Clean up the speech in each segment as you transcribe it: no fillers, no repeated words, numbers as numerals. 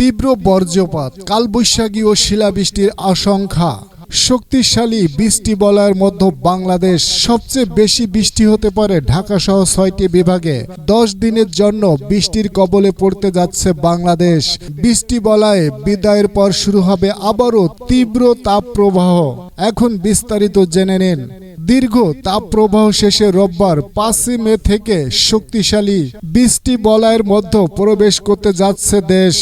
তীব্র বজ্রপাত, কালবৈশাখী ও শিলাবৃষ্টির আশঙ্কা। শক্তিশালী বৃষ্টি বলয়ের মধ্যে বাংলাদেশ সবচেয়ে বেশি বৃষ্টি হতে পারে ঢাকা সহ ৬টি বিভাগে। ১০ দিনের জন্য বৃষ্টির কবলে পড়তে যাচ্ছে বাংলাদেশ। বৃষ্টি বলয়ে বিদায়ের পর শুরু হবে আবারও তীব্র তাপপ্রবাহ। এখন বিস্তারিত জেনে নিন। দীর্ঘ তাপপ্রবাহ শেষে রোববার ৫ মে থেকে শক্তিশালী বৃষ্টি বলয়ের মধ্যে প্রবেশ করতে যাচ্ছে দেশ।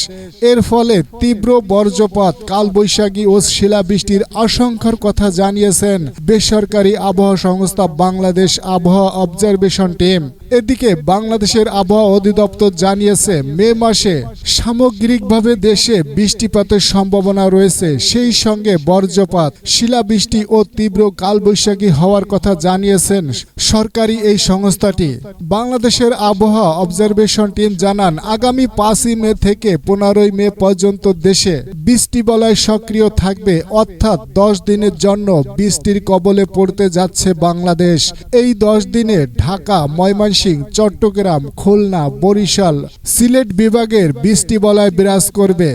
এর ফলে তীব্র বজ্রপাত, কালবৈশাখী ও শিলাবৃষ্টির আশঙ্কার কথা জানিয়েছেন বেসরকারি আবহাওয়া সংস্থা বাংলাদেশ আবহাওয়া অবজারভেশন টিম। এদিকে বাংলাদেশের আবহাওয়া অধিদপ্তর জানিয়েছে, মে মাসে সামগ্রিকভাবে দেশে বৃষ্টিপাতের সম্ভাবনা রয়েছে। সেই সঙ্গে বজ্রপাত, শিলাবৃষ্টি ও তীব্র কালবৈশাখী হওয়ার কথা জানিয়েছেন সরকারি এই সংস্থাটি। বাংলাদেশের আবহাওয়া অবজারভেশন টিম জানান, আগামী ৫ মে থেকে ১৫ মে পর্যন্ত দেশে বৃষ্টি বলয় সক্রিয় থাকবে, অর্থাৎ ১০ দিনের জন্য বৃষ্টির কবলে পড়তে যাচ্ছে বাংলাদেশ। এই ১০ দিনে ঢাকা, ময়মনসিংহ, চট্টগ্রাম, খুলনা, বরিশাল, সিলেট বিভাগের বৃষ্টি বলয় বিরাজ করবে।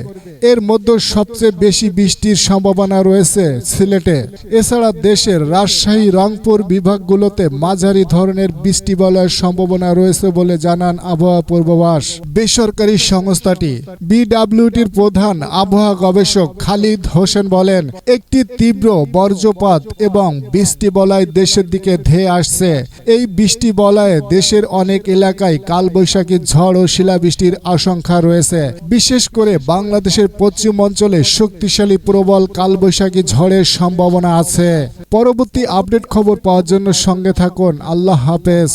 এর মধ্যে সবচেয়ে বেশি বৃষ্টির সম্ভাবনা রয়েছে সিলেটে। এছাড়া দেশের রাজশাহী, রংপুর বিভাগগুলোতে মাঝারি ধরনের বৃষ্টি বলয়ের সম্ভাবনা রয়েছে বলে জানান আবহাওয়া পূর্বাভাস বেসরকারি সংস্থাটি। বিডব্লিউটির প্রধান আবহাওয়া গবেষক খালিদ হোসেন বলেন, একটি তীব্র বজ্রপাত এবং বৃষ্টি বলয় দেশের দিকে ধেয়ে আসছে। এই বৃষ্টি বলয়ে দেশের অনেক এলাকায় কালবৈশাখী ঝড় ও শিলাবৃষ্টির আশঙ্কা রয়েছে। বিশেষ করে বাংলাদেশের পশ্চিম অঞ্চলে শক্তিশালী প্রবল কালবৈশাখী ঝড়ের সম্ভাবনা আছে। পরবর্তী আপডেট খবর পাওয়ার জন্য সঙ্গে থাকুন। আল্লাহ হাফেজ।